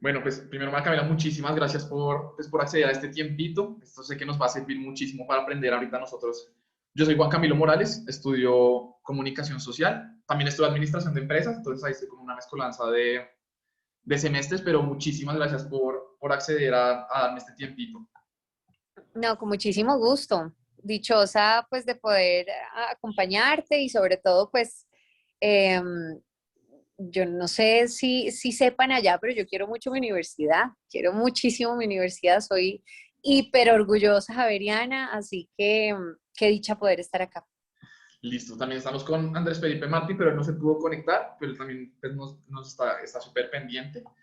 Bueno, pues primero, Camila, muchísimas gracias por acceder a este tiempito. Esto sé que nos va a servir muchísimo para aprender ahorita nosotros. Yo soy Juan Camilo Morales, estudio comunicación social, también estudio administración de empresas, entonces ahí estoy con una mezcolanza de semestres, pero muchísimas gracias por acceder a darme este tiempito. No, con muchísimo gusto. Dichosa pues de poder acompañarte y sobre todo pues em, yo no sé si sepan allá, pero yo quiero mucho mi universidad, quiero muchísimo mi universidad, soy hiper orgullosa javeriana, así que qué dicha poder estar acá. Listo, también estamos con Andrés Felipe Martí, pero él no se pudo conectar, pero él también pues, nos está súper pendiente. Ujú.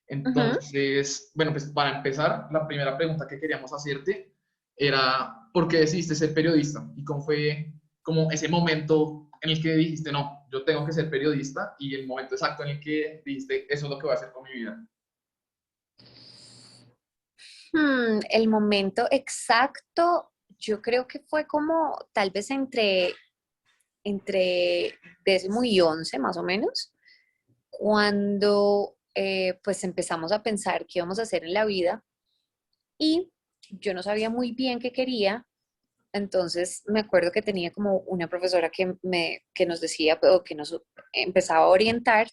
Entonces, bueno, pues para empezar, la primera pregunta que queríamos hacerte era, ¿por qué decidiste ser periodista? ¿Y cómo fue como ese momento en el que dijiste, no, yo tengo que ser periodista? Y el momento exacto en el que dijiste, eso es lo que voy a hacer con mi vida. El momento exacto, yo creo que fue como tal vez entre 10º y 11 más o menos, cuando pues empezamos a pensar qué íbamos a hacer en la vida y yo no sabía muy bien qué quería. Entonces me acuerdo que tenía como una profesora que nos decía o que nos empezaba a orientar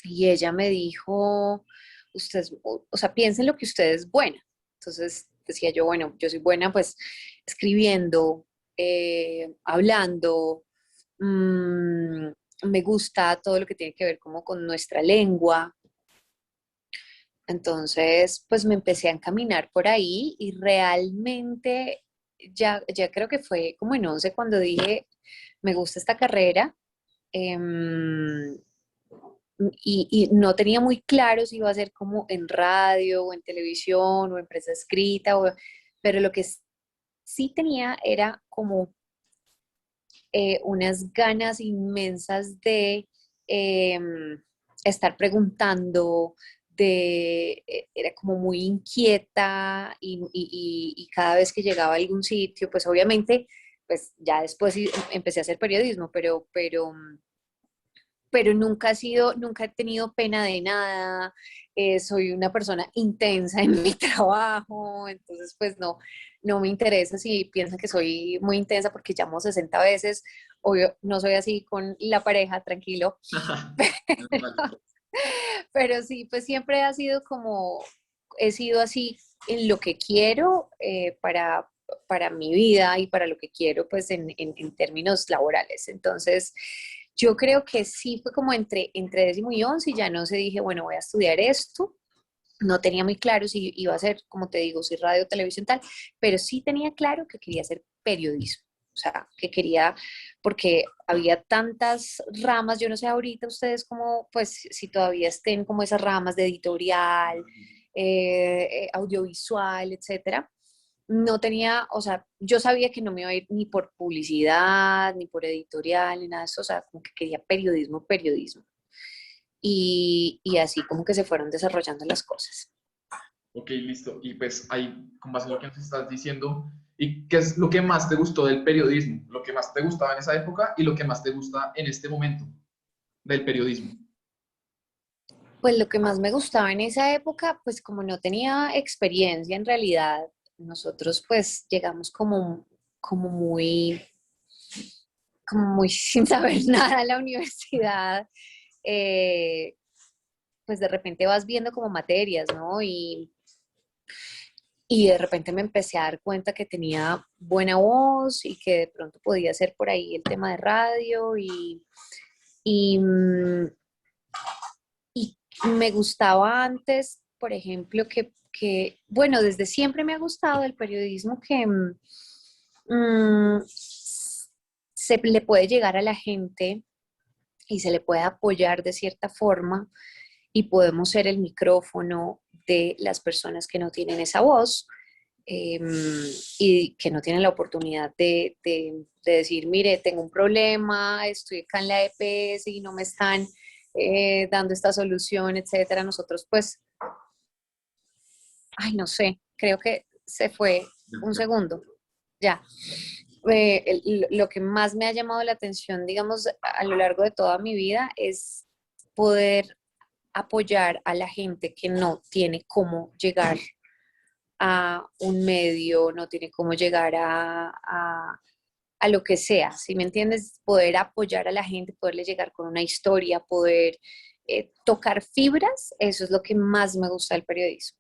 y ella me dijo, usted, o sea, piensa en lo que usted es buena. Entonces decía yo, bueno, yo soy buena pues escribiendo, hablando, mmm, me gusta todo lo que tiene que ver como con nuestra lengua. Entonces, pues me empecé a encaminar por ahí y realmente ya creo que fue como en 11 cuando dije, me gusta esta carrera. em, y no tenía muy claro si iba a ser como en radio o en televisión o en prensa escrita, pero lo que sí tenía era como unas ganas inmensas de estar preguntando, era como muy inquieta y cada vez que llegaba a algún sitio, pues obviamente, pues ya después sí empecé a hacer periodismo, pero nunca he tenido pena de nada, soy una persona intensa en mi trabajo, entonces pues no me interesa si piensan que soy muy intensa porque llamo 60 veces, obvio, no soy así con la pareja, tranquilo, pero sí, pues siempre ha sido como, he sido así en lo que quiero para mi vida y para lo que quiero pues en términos laborales. Entonces, yo creo que sí fue como entre 10º y 11 y ya no se dije, bueno, voy a estudiar esto. No tenía muy claro si iba a ser, como te digo, si radio, televisión, tal, pero sí tenía claro que quería hacer periodismo. O sea, que quería, porque había tantas ramas, yo no sé ahorita ustedes cómo, pues si todavía estén como esas ramas de editorial, audiovisual, etcétera. No tenía, o sea, yo sabía que no me iba a ir ni por publicidad, ni por editorial, ni nada de eso, o sea, como que quería periodismo, periodismo. Y así como que se fueron desarrollando las cosas. Ok, listo. Y pues ahí, con base en lo que nos estás diciendo, ¿y qué es lo que más te gustó del periodismo? Lo que más te gustaba en esa época y lo que más te gusta en este momento del periodismo. Pues lo que más me gustaba en esa época, pues como no tenía experiencia en realidad, nosotros pues llegamos como muy, como muy sin saber nada a la universidad. eh, pues de repente vas viendo como materias, ¿no? Y de repente me empecé a dar cuenta que tenía buena voz y que de pronto podía hacer por ahí el tema de radio y, mm, y me gustaba antes, por ejemplo, bueno, desde siempre me ha gustado el periodismo que se le puede llegar a la gente y se le puede apoyar de cierta forma y podemos ser el micrófono de las personas que no tienen esa voz eh, y que no tienen la oportunidad de decir, mire, tengo un problema, estoy acá en la EPS y no me están dando esta solución, etcétera. Nosotros, pues, ay, no sé, creo que se fue un segundo, ya. Lo que más me ha llamado la atención, digamos, a lo largo de toda mi vida es poder apoyar a la gente que no tiene cómo llegar a un medio, no tiene cómo llegar a lo que sea, ¿sí me entiendes? Poder apoyar a la gente, poderle llegar con una historia, poder tocar fibras, eso es lo que más me gusta del periodismo.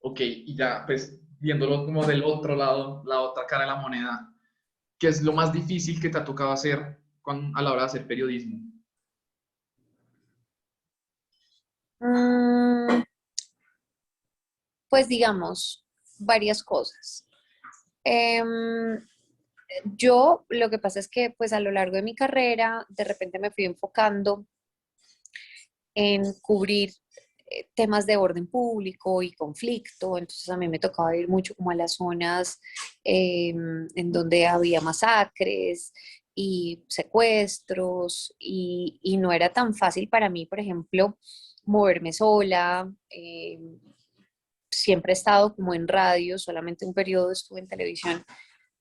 Ok, y ya, pues, viéndolo como del otro lado, la otra cara de la moneda, ¿qué es lo más difícil que te ha tocado hacer a la hora de hacer periodismo? Mm, pues digamos, varias cosas. Em, yo lo que pasa es que pues a lo largo de mi carrera de repente me fui enfocando en cubrir temas de orden público y conflicto, entonces a mí me tocaba ir mucho como a las zonas en donde había masacres y secuestros y no era tan fácil para mí, por ejemplo, moverme sola. Siempre he estado como en radio, solamente un periodo estuve en televisión,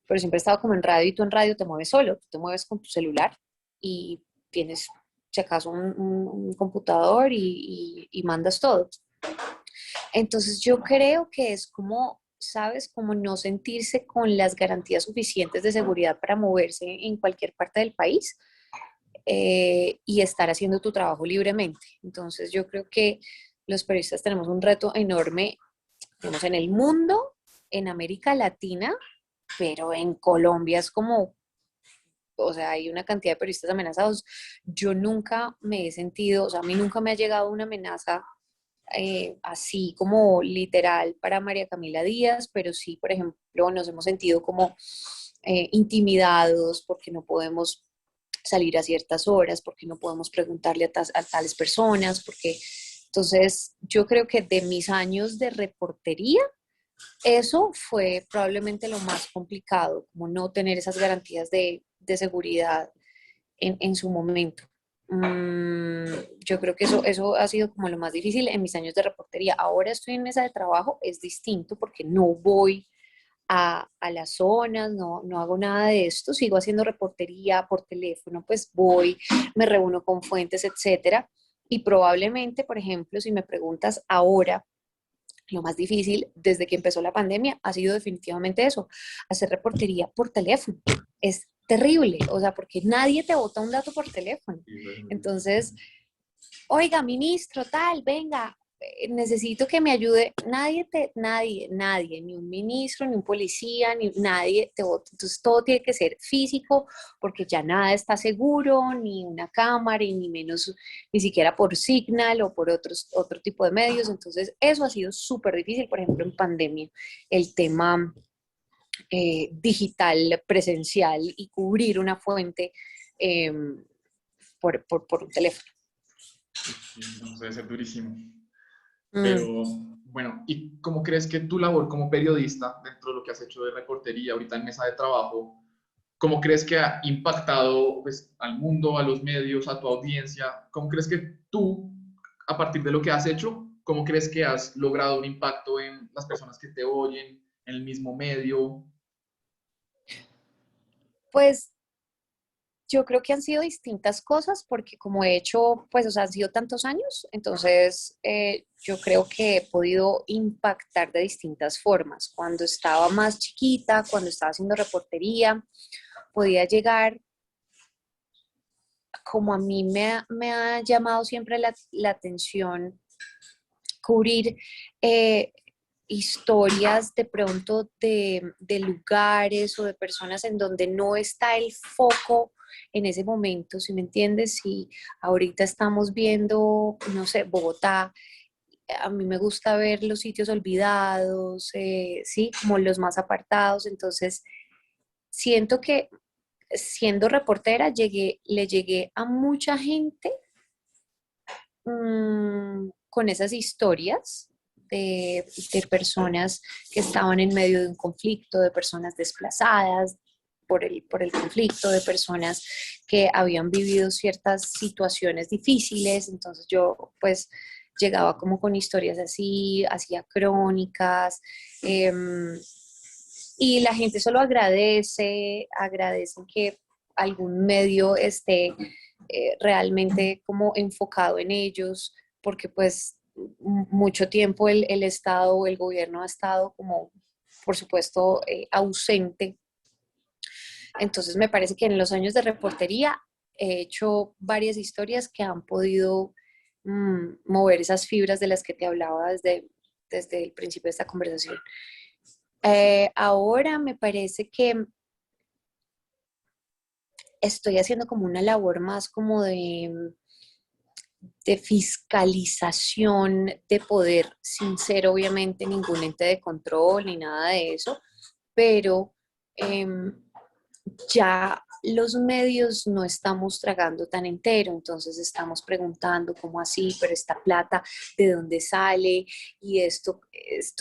pero siempre he estado como en radio y tú en radio te mueves solo, tú te mueves con tu celular y tienes, si acaso, un computador y mandas todo. Entonces yo creo que es como, ¿sabes? Como no sentirse con las garantías suficientes de seguridad para moverse en cualquier parte del país y estar haciendo tu trabajo libremente. Entonces yo creo que los periodistas tenemos un reto enorme, digamos, en el mundo, en América Latina, pero en Colombia es como, o sea, hay una cantidad de periodistas amenazados. Yo nunca me he sentido, o sea, a mí nunca me ha llegado una amenaza así como literal para María Camila Díaz, pero sí, por ejemplo, nos hemos sentido como intimidados porque no podemos salir a ciertas horas, porque no podemos preguntarle a tales personas, porque entonces yo creo que de mis años de reportería, eso fue probablemente lo más complicado, como no tener esas garantías de seguridad en su momento. Mm, yo creo que eso ha sido como lo más difícil en mis años de reportería. Ahora estoy en mesa de trabajo, es distinto porque no voy a las zonas, no hago nada de esto, sigo haciendo reportería por teléfono, pues voy, me reúno con fuentes, etcétera. Y probablemente, por ejemplo, si me preguntas ahora, lo más difícil desde que empezó la pandemia ha sido definitivamente eso, hacer reportería por teléfono. Es terrible, o sea, porque nadie te bota un dato por teléfono. Entonces, oiga, ministro, tal, venga, necesito que me ayude. Nadie, ni un ministro, ni un policía, ni nadie te vota. Entonces todo tiene que ser físico porque ya nada está seguro, ni una cámara, y ni menos, ni siquiera por Signal o por otro tipo de medios. Entonces eso ha sido súper difícil, por ejemplo, en pandemia, el tema digital, presencial y cubrir una fuente eh, por un teléfono. Sí, no, debe ser durísimo. Mm. Pero bueno, ¿y cómo crees que tu labor como periodista, dentro de lo que has hecho de reportería ahorita en mesa de trabajo, cómo crees que ha impactado pues, al mundo, a los medios, a tu audiencia? ¿Cómo crees que tú, a partir de lo que has hecho, cómo crees que has logrado un impacto en las personas que te oyen, en el mismo medio? Pues yo creo que han sido distintas cosas porque como he hecho, pues, o sea, han sido tantos años, entonces yo creo que he podido impactar de distintas formas. Cuando estaba más chiquita, cuando estaba haciendo reportería, podía llegar, como a mí me ha llamado siempre la atención, cubrir eh, historias de pronto de lugares o de personas en donde no está el foco en ese momento, ¿si me entiendes? Si ahorita estamos viendo, no sé, Bogotá, a mí me gusta ver los sitios olvidados, sí, como los más apartados, entonces siento que siendo reportera le llegué a mucha gente con esas historias de personas que estaban en medio de un conflicto, de personas desplazadas por el conflicto, de personas que habían vivido ciertas situaciones difíciles. Entonces yo pues llegaba como con historias así, hacía crónicas. Y la gente solo agradece que algún medio esté realmente como enfocado en ellos, porque pues mucho tiempo el Estado o el gobierno ha estado como, por supuesto, ausente. Entonces me parece que en los años de reportería he hecho varias historias que han podido mover esas fibras de las que te hablaba desde el principio de esta conversación. Ahora me parece que estoy haciendo como una labor más como de fiscalización de poder, sin ser obviamente ningún ente de control ni nada de eso, pero ya los medios no estamos tragando tan entero, entonces estamos preguntando cómo así, pero esta plata, ¿de dónde sale? Y esto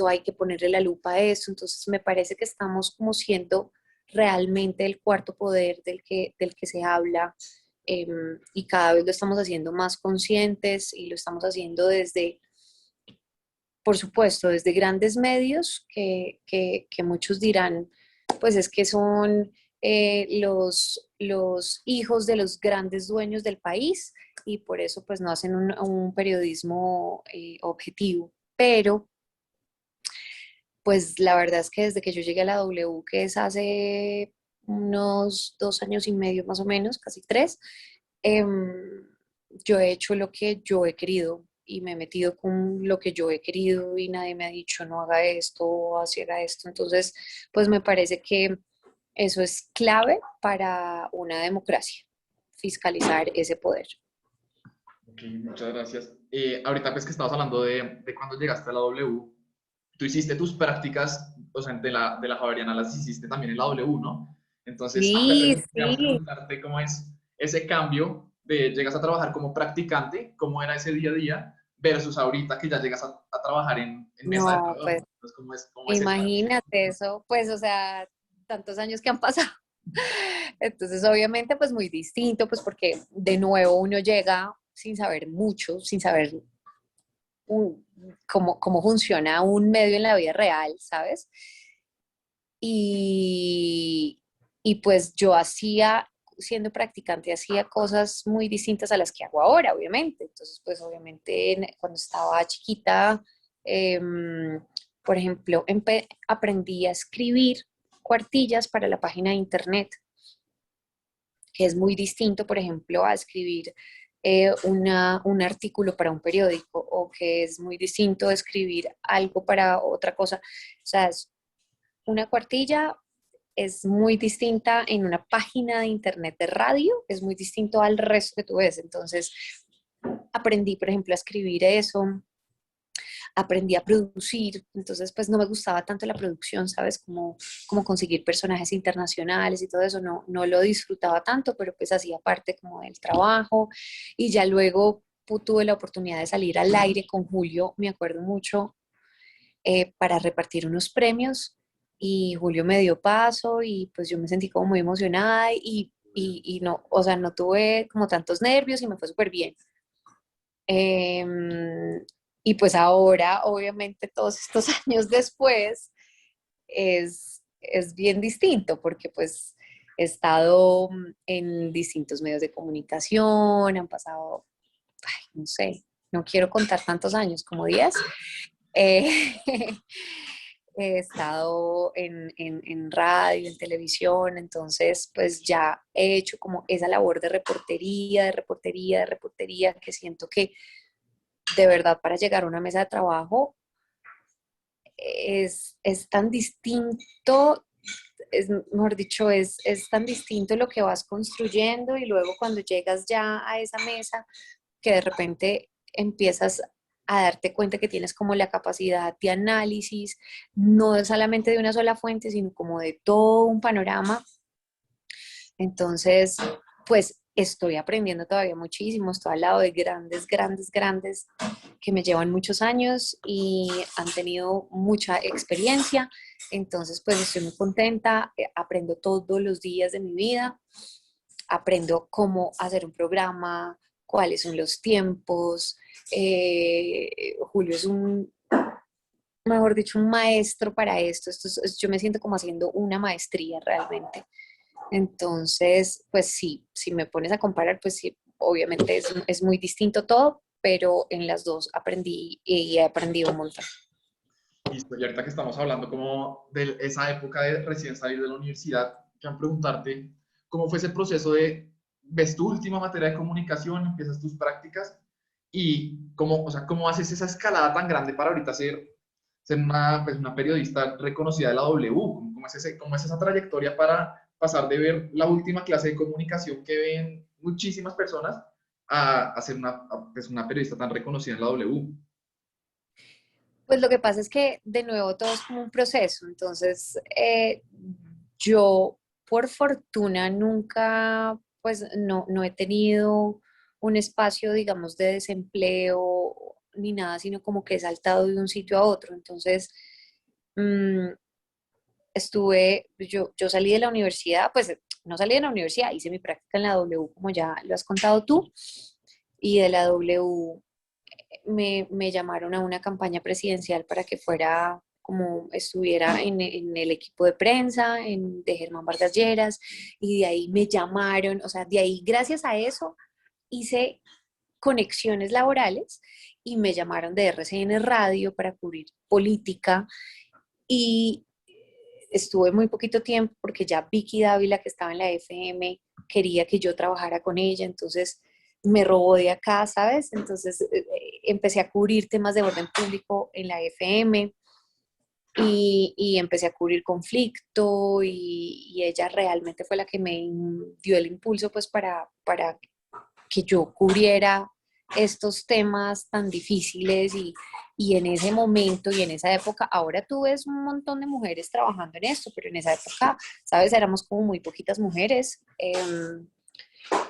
hay que ponerle la lupa a esto, entonces me parece que estamos como siendo realmente el cuarto poder del que se habla, y cada vez lo estamos haciendo más conscientes y lo estamos haciendo desde, por supuesto, desde grandes medios que muchos dirán, pues es que son los hijos de los grandes dueños del país y por eso pues no hacen un periodismo objetivo. Pero pues la verdad es que desde que yo llegué a la W, que es hace unos 2 años y medio más o menos, casi tres, em, yo he hecho lo que yo he querido y me he metido con lo que yo he querido y nadie me ha dicho no haga esto o así haga esto. Entonces, pues me parece que eso es clave para una democracia, fiscalizar ese poder. Ok, muchas gracias. Ahorita pues que estabas hablando de cuando llegaste a la W, tú hiciste tus prácticas, o sea, de la Javeriana las hiciste también en la W, ¿no? Entonces, Sí, queríamos sí. preguntarte cómo es ese cambio de llegas a trabajar como practicante, cómo era ese día a día, versus ahorita que ya llegas a trabajar en mesa de No, pues trabajo. Entonces, ¿cómo es ese cambio? imagínate eso, pues o sea, tantos años que han pasado. Entonces, obviamente, pues muy distinto, pues porque de nuevo uno llega sin saber mucho, sin saber cómo funciona un medio en la vida real, ¿sabes? Y, y pues yo hacía, siendo practicante, hacía cosas muy distintas a las que hago ahora, obviamente. Entonces, pues obviamente cuando estaba chiquita, em, por ejemplo, aprendí a escribir cuartillas para la página de internet, que es muy distinto, por ejemplo, a escribir un artículo para un periódico o que es muy distinto a escribir algo para otra cosa. O sea, una cuartilla es muy distinta en una página de internet de radio, es muy distinto al resto que tú ves. Entonces, aprendí, por ejemplo, a escribir eso, aprendí a producir, entonces pues no me gustaba tanto la producción, ¿sabes? Como conseguir personajes internacionales y todo eso, no lo disfrutaba tanto, pero pues hacía parte como del trabajo y ya luego tuve la oportunidad de salir al aire con Julio, me acuerdo mucho, para repartir unos premios y Julio me dio paso y pues yo me sentí como muy emocionada y no, o sea, no tuve como tantos nervios y me fue súper bien. Em, y pues ahora, obviamente, todos estos años después, es bien distinto porque pues he estado en distintos medios de comunicación, han pasado, ay, no sé, no quiero contar tantos años, como 10. Eh, he estado en radio, en televisión, entonces pues ya he hecho como esa labor de reportería, de reportería, de reportería, que siento que de verdad para llegar a una mesa de trabajo es tan distinto, mejor dicho, es tan distinto lo que vas construyendo y luego cuando llegas ya a esa mesa que de repente empiezas a darte cuenta que tienes como la capacidad de análisis, no solamente de una sola fuente, sino como de todo un panorama. Entonces, pues estoy aprendiendo todavía muchísimo, estoy al lado de grandes, grandes, grandes que me llevan muchos años y han tenido mucha experiencia. Entonces, pues estoy muy contenta, aprendo todos los días de mi vida, aprendo cómo hacer un programa, cuáles son los tiempos. Julio es mejor dicho, un maestro para esto. Yo me siento como haciendo una maestría realmente. Entonces, pues sí, si me pones a comparar, pues sí, obviamente es muy distinto todo, pero en las dos aprendí y he aprendido un montón. Listo, y ahorita que estamos hablando como de esa época de recién salir de la universidad, quiero preguntarte cómo fue ese proceso de, ves tu última materia de comunicación, empiezas tus prácticas y cómo, o sea, cómo haces esa escalada tan grande para ahorita ser una, pues, una periodista reconocida de la W, cómo es esa trayectoria para pasar de ver la última clase de comunicación que ven muchísimas personas a ser pues, una periodista tan reconocida en la W. Pues lo que pasa es que de nuevo todo es como un proceso, entonces yo por fortuna nunca, pues no he tenido un espacio, digamos, de desempleo ni nada, sino como que he saltado de un sitio a otro, entonces mm, yo salí de la universidad, pues no salí de la universidad, hice mi práctica en la W, como ya lo has contado tú, y de la W me llamaron a una campaña presidencial para que fuera como estuviera en el equipo de prensa de Germán Vargas Lleras, y de ahí me llamaron, o sea, de ahí gracias a eso hice conexiones laborales y me llamaron de RCN Radio para cubrir política y estuve muy poquito tiempo porque ya Vicky Dávila, que estaba en la FM, quería que yo trabajara con ella, entonces me robó de acá, ¿sabes? Entonces empecé a cubrir temas de orden público en la FM y empecé a cubrir conflicto y ella realmente fue la que me dio el impulso pues para que yo cubriera estos temas tan difíciles y en ese momento y en esa época, ahora tú ves un montón de mujeres trabajando en esto, pero en esa época, ¿sabes? Éramos como muy poquitas mujeres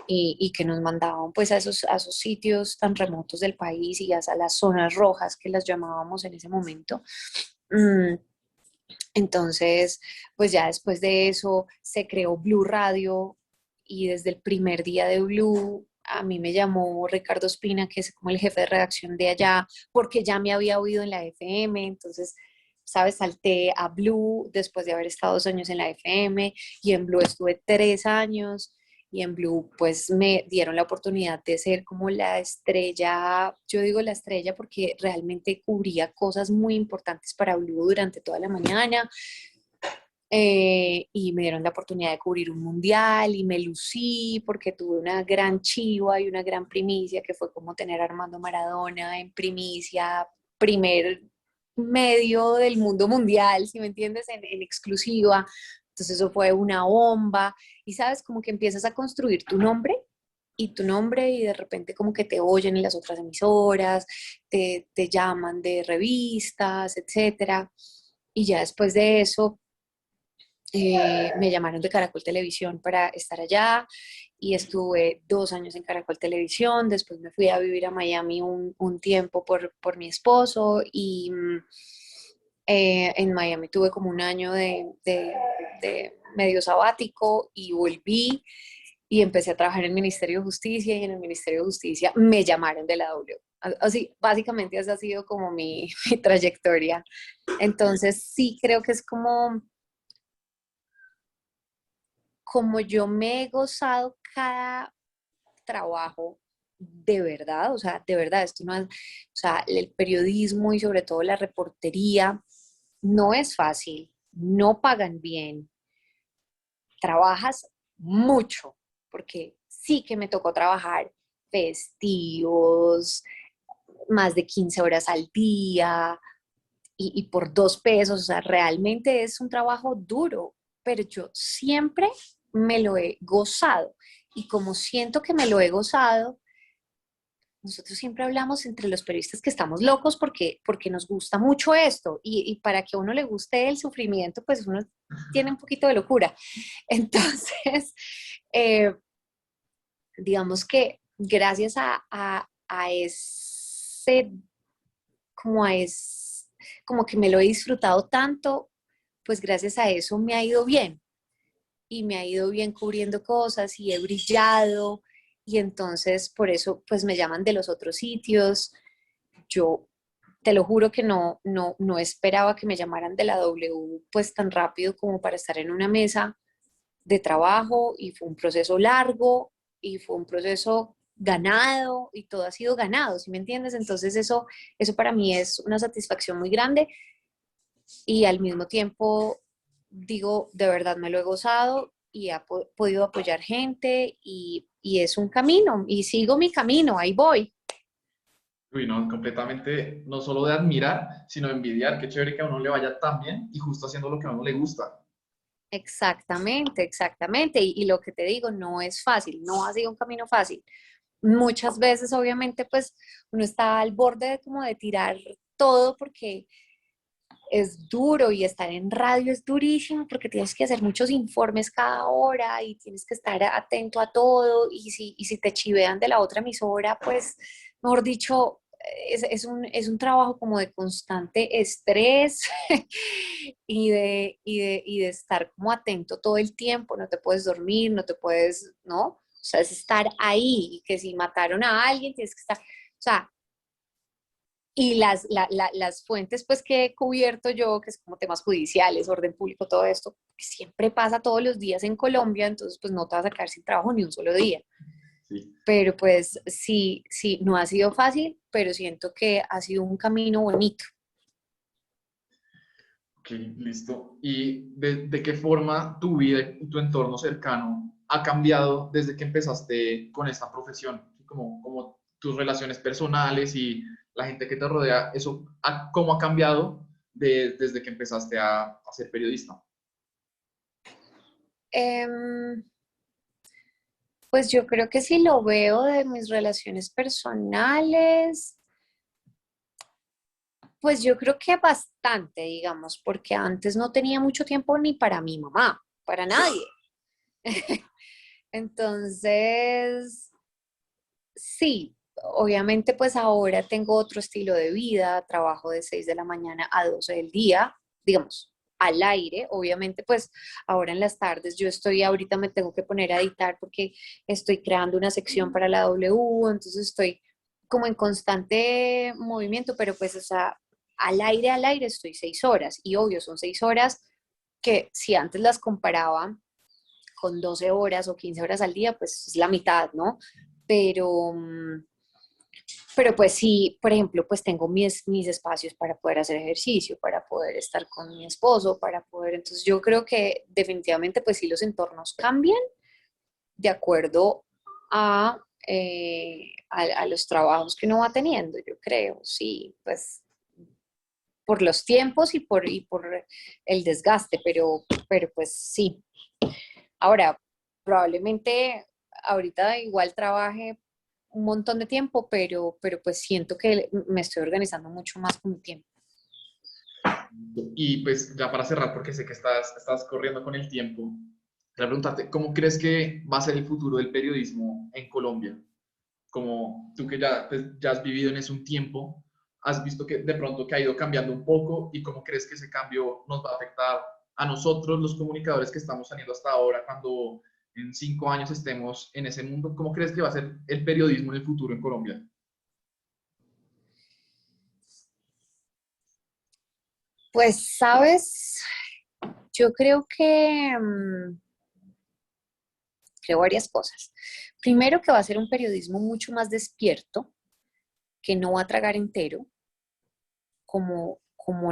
y que nos mandaban pues a esos sitios tan remotos del país y a las zonas rojas que las llamábamos en ese momento. Mm, entonces, pues ya después de eso se creó Blue Radio y desde el primer día de Blue a mí me llamó Ricardo Espina, que es como el jefe de redacción de allá, porque ya me había oído en la FM, entonces, sabes, salté a Blue después de haber estado 2 años en la FM y en Blue estuve 3 años y en Blue pues me dieron la oportunidad de ser como la estrella, yo digo la estrella porque realmente cubría cosas muy importantes para Blue durante toda la mañana. Y me dieron la oportunidad de cubrir un mundial y me lucí porque tuve una gran chiva y una gran primicia que fue como tener a Armando Maradona en primicia, primer medio del mundo mundial, si me entiendes, en exclusiva. Entonces eso fue una bomba y sabes, como que empiezas a construir tu nombre y de repente como que te oyen en las otras emisoras, te llaman de revistas, etcétera. Y ya después de eso me llamaron de Caracol Televisión para estar allá y estuve 2 años en Caracol Televisión, después me fui a vivir a Miami un tiempo por mi esposo y en Miami tuve como un año de medio sabático y volví y empecé a trabajar en el Ministerio de Justicia y en el Ministerio de Justicia me llamaron de la W. Así, básicamente esa ha sido como mi trayectoria. Entonces sí creo que es como yo me he gozado cada trabajo de verdad, o sea, de verdad, esto no es, o sea, el periodismo y sobre todo la reportería no es fácil, no pagan bien, trabajas mucho, porque sí que me tocó trabajar festivos, más de 15 horas al día y por 2 pesos, o sea, realmente es un trabajo duro, pero yo siempre me lo he gozado. Y como siento que me lo he gozado, nosotros siempre hablamos entre los periodistas que estamos locos porque nos gusta mucho esto y para que a uno le guste el sufrimiento, pues uno tiene un poquito de locura. Entonces, eh, digamos que gracias a ese, como a ese, como que me lo he disfrutado tanto, pues gracias a eso me ha ido bien y me ha ido bien cubriendo cosas y he brillado y entonces por eso pues me llaman de los otros sitios. Yo te lo juro que no esperaba que me llamaran de la W pues tan rápido como para estar en una mesa de trabajo y fue un proceso largo y fue un proceso ganado y todo ha sido ganado, ¿sí me entiendes? Entonces eso para mí es una satisfacción muy grande y al mismo tiempo digo, de verdad me lo he gozado y he podido apoyar gente y es un camino y sigo mi camino, ahí voy. Uy, no, completamente, no solo de admirar, sino de envidiar. Qué chévere que a uno le vaya tan bien y justo haciendo lo que a uno le gusta. Exactamente, exactamente. Y lo que te digo, no es fácil, no ha sido un camino fácil. Muchas veces, obviamente, pues uno está al borde de como de tirar todo porque es duro y estar en radio es durísimo porque tienes que hacer muchos informes cada hora y tienes que estar atento a todo y si te chivean de la otra emisora, pues, mejor dicho, es un trabajo como de constante estrés y de estar como atento todo el tiempo, no te puedes dormir, no te puedes, ¿no? O sea, es estar ahí y que si mataron a alguien, tienes que estar, o sea, y las fuentes pues que he cubierto yo, que es como temas judiciales, orden público, todo esto, siempre pasa todos los días en Colombia, entonces pues no te vas a quedar sin trabajo ni un solo día. Sí. Pero pues sí, sí, no ha sido fácil, pero siento que ha sido un camino bonito. Ok, listo. ¿Y de qué forma tu vida y tu entorno cercano ha cambiado desde que empezaste con esta profesión? Como tus relaciones personales y la gente que te rodea, eso, ¿cómo ha cambiado desde que empezaste a ser periodista? Em, pues yo creo que si lo veo de mis relaciones personales, pues yo creo que bastante, digamos, porque antes no tenía mucho tiempo ni para mi mamá, para nadie. Entonces, sí, obviamente pues ahora tengo otro estilo de vida, trabajo de 6 de la mañana a 12 del día, digamos, al aire, obviamente pues ahora en las tardes yo estoy, ahorita me tengo que poner a editar porque estoy creando una sección para la W, entonces estoy como en constante movimiento, pero pues o sea, al aire estoy 6 horas y obvio son 6 horas que si antes las comparaba con 12 horas o 15 horas al día, pues es la mitad, ¿no? Pero, pero pues sí, por ejemplo, pues tengo mis espacios para poder hacer ejercicio, para poder estar con mi esposo, para poder, entonces yo creo que definitivamente pues sí los entornos cambian de acuerdo a los trabajos que uno va teniendo, yo creo, sí, pues por los tiempos y por el desgaste, pero pues sí. Ahora, probablemente ahorita igual trabaje un montón de tiempo, pero pues siento que me estoy organizando mucho más con mi tiempo. Y pues ya para cerrar, porque sé que estás corriendo con el tiempo, quería preguntarte, ¿cómo crees que va a ser el futuro del periodismo en Colombia? Como tú que ya, pues, ya has vivido en eso un tiempo, has visto que de pronto que ha ido cambiando un poco y cómo crees que ese cambio nos va a afectar a nosotros, los comunicadores que estamos saliendo hasta ahora, cuando en 5 años estemos en ese mundo. ¿Cómo crees que va a ser el periodismo en el futuro en Colombia? Pues, sabes, yo creo que creo varias cosas. Primero que va a ser un periodismo mucho más despierto, que no va a tragar entero, como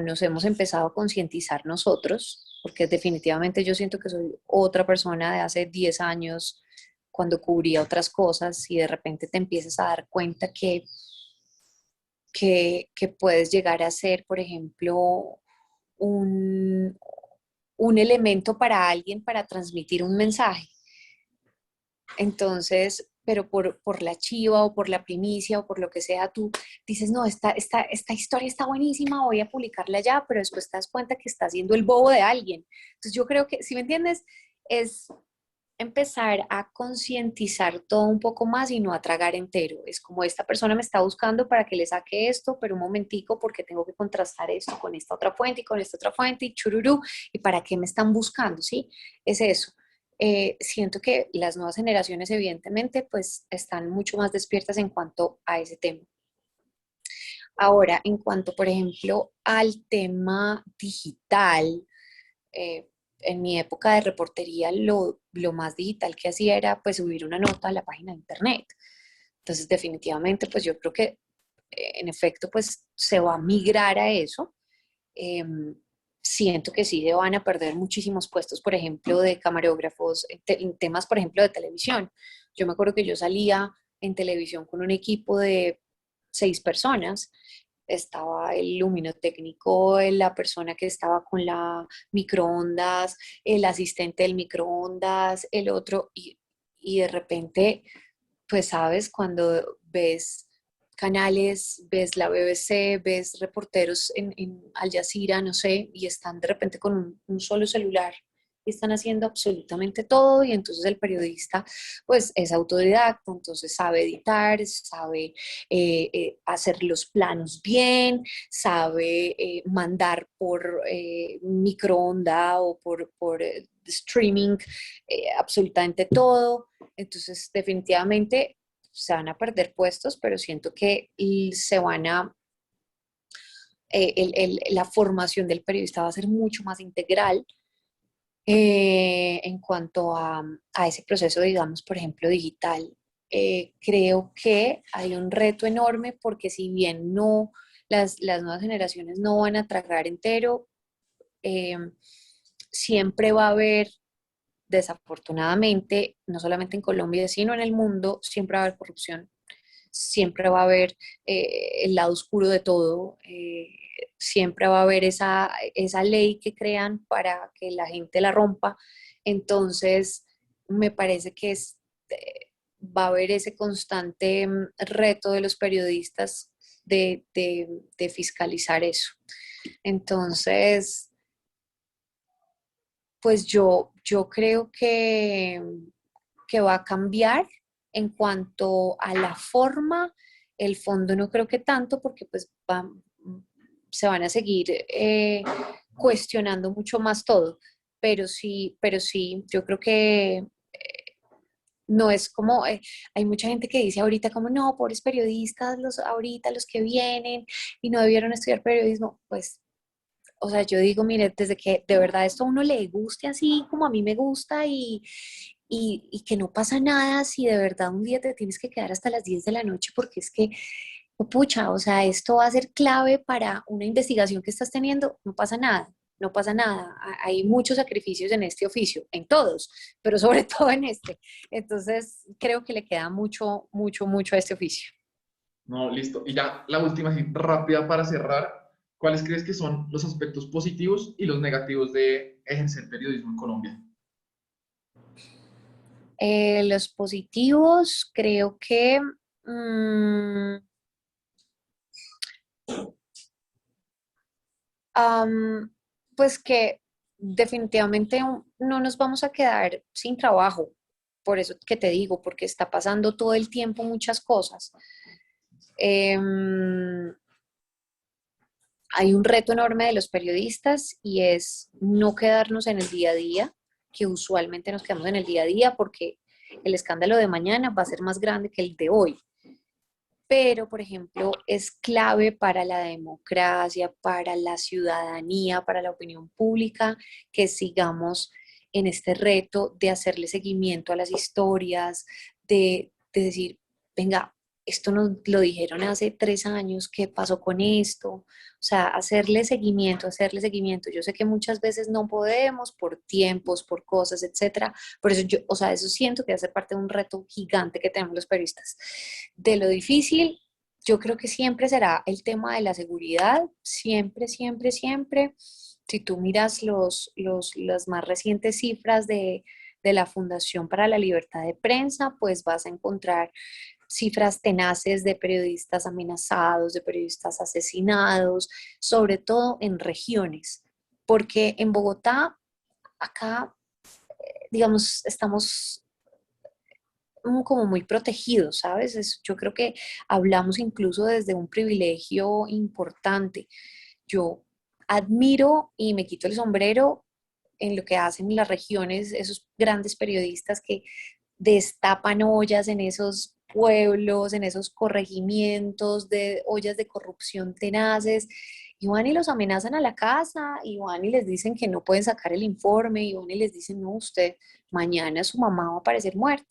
nos hemos empezado a concientizar nosotros, porque definitivamente yo siento que soy otra persona de hace 10 años cuando cubría otras cosas y de repente te empiezas a dar cuenta que puedes llegar a ser, por ejemplo, un, un elemento para alguien para transmitir un mensaje. Entonces, pero por la chiva o por la primicia o por lo que sea, tú dices, no, esta historia está buenísima, voy a publicarla ya, pero después te das cuenta que está haciendo el bobo de alguien. Entonces yo creo que, si me entiendes, es empezar a concientizar todo un poco más y no a tragar entero. Es como esta persona me está buscando para que le saque esto, pero un momentico porque tengo que contrastar esto con esta otra fuente y con esta otra fuente y chururú, y para qué me están buscando, ¿sí? Es eso. Siento que las nuevas generaciones evidentemente pues están mucho más despiertas en cuanto a ese tema. Ahora, en cuanto, por ejemplo, al tema digital, en mi época de reportería lo más digital que hacía era pues subir una nota a la página de internet. Entonces, definitivamente, pues yo creo que en efecto, pues se va a migrar a eso. Siento que sí se van a perder muchísimos puestos, por ejemplo, de camarógrafos, en temas, por ejemplo, de televisión. Yo me acuerdo que yo salía en televisión con un equipo de 6 personas. Estaba el luminotécnico, la persona que estaba con la microondas, el asistente del microondas, el otro, y de repente, pues sabes, cuando ves canales, ves la BBC, ves reporteros en Al Jazeera, no sé, y están de repente con un solo celular y están haciendo absolutamente todo y entonces el periodista pues es autodidacta, entonces sabe editar, sabe hacer los planos bien, sabe mandar por microonda o por streaming absolutamente todo. Entonces, definitivamente se van a perder puestos, pero siento que se van a, la formación del periodista va a ser mucho más integral en cuanto a ese proceso, digamos, por ejemplo, digital. Creo que hay un reto enorme porque si bien no, las nuevas generaciones no van a tragar entero, eh, siempre va a haber, desafortunadamente, no solamente en Colombia, sino en el mundo, siempre va a haber corrupción, siempre va a haber el lado oscuro de todo, siempre va a haber esa ley que crean para que la gente la rompa. Entonces, me parece que va a haber ese constante reto de los periodistas de fiscalizar eso. Entonces, pues yo creo que va a cambiar en cuanto a la forma, el fondo no creo que tanto, porque pues se van a seguir cuestionando mucho más todo, pero sí, yo creo que no es como, hay mucha gente que dice ahorita como, no, pobres periodistas, ahorita los que vienen y no debieron estudiar periodismo, pues o sea, yo digo, mire, desde que de verdad esto a uno le guste así como a mí me gusta y que no pasa nada si de verdad un día te tienes que quedar hasta las 10 de la noche porque es que, oh, pucha, o sea, esto va a ser clave para una investigación que estás teniendo, no pasa nada. No pasa nada, hay muchos sacrificios en este oficio, en todos, pero sobre todo en este. Entonces, creo que le queda mucho, mucho, mucho a este oficio. No, listo. Y ya la última, así rápida para cerrar. ¿Cuáles crees que son los aspectos positivos y los negativos de ejercer periodismo en Colombia? Los positivos, creo que mm, am, pues que definitivamente no nos vamos a quedar sin trabajo. Por eso que te digo, porque está pasando todo el tiempo muchas cosas. Em, Hay un reto enorme de los periodistas y es no quedarnos en el día a día, que usualmente nos quedamos en el día a día porque el escándalo de mañana va a ser más grande que el de hoy. Pero, por ejemplo, es clave para la democracia, para la ciudadanía, para la opinión pública, que sigamos en este reto de hacerle seguimiento a las historias, de decir, venga, esto nos lo dijeron hace 3 años, ¿qué pasó con esto? O sea, hacerle seguimiento, hacerle seguimiento. Yo sé que muchas veces no podemos por tiempos, por cosas, etcétera. Por eso yo, o sea, eso siento que hace parte de un reto gigante que tenemos los periodistas. De lo difícil, yo creo que siempre será el tema de la seguridad, siempre, siempre, siempre. Si tú miras las más recientes cifras de la Fundación para la Libertad de Prensa, pues vas a encontrar cifras tenaces de periodistas amenazados, de periodistas asesinados, sobre todo en regiones, porque en Bogotá, acá, digamos, estamos como muy protegidos, ¿sabes? Yo creo que hablamos incluso desde un privilegio importante. Yo admiro y me quito el sombrero en lo que hacen las regiones, esos grandes periodistas que destapan ollas en esos pueblos, en esos corregimientos de ollas de corrupción tenaces, y van y los amenazan a la casa, y van y les dicen que no pueden sacar el informe, y van y les dicen, no, usted, mañana su mamá va a aparecer muerta.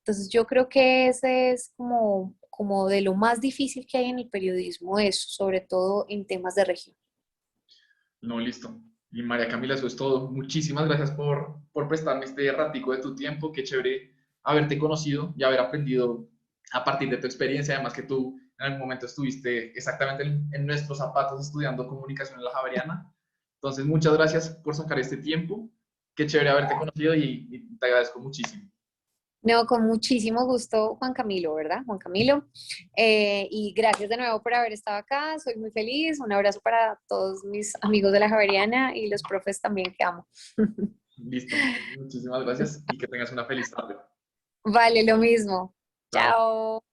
Entonces yo creo que ese es como de lo más difícil que hay en el periodismo, eso, sobre todo en temas de región. No, listo. Y María Camila, eso es todo. Muchísimas gracias por prestarme este ratico de tu tiempo. Qué chévere haberte conocido y haber aprendido a partir de tu experiencia. Además que tú en algún momento estuviste exactamente en nuestros zapatos estudiando comunicación en la Javeriana. Entonces, muchas gracias por sacar este tiempo. Qué chévere haberte conocido y te agradezco muchísimo. No, con muchísimo gusto, Juan Camilo, ¿verdad? Juan Camilo. Y gracias de nuevo por haber estado acá. Soy muy feliz. Un abrazo para todos mis amigos de la Javeriana y los profes también que amo. Listo. Muchísimas gracias y que tengas una feliz tarde. Vale, lo mismo. Chao. Chao.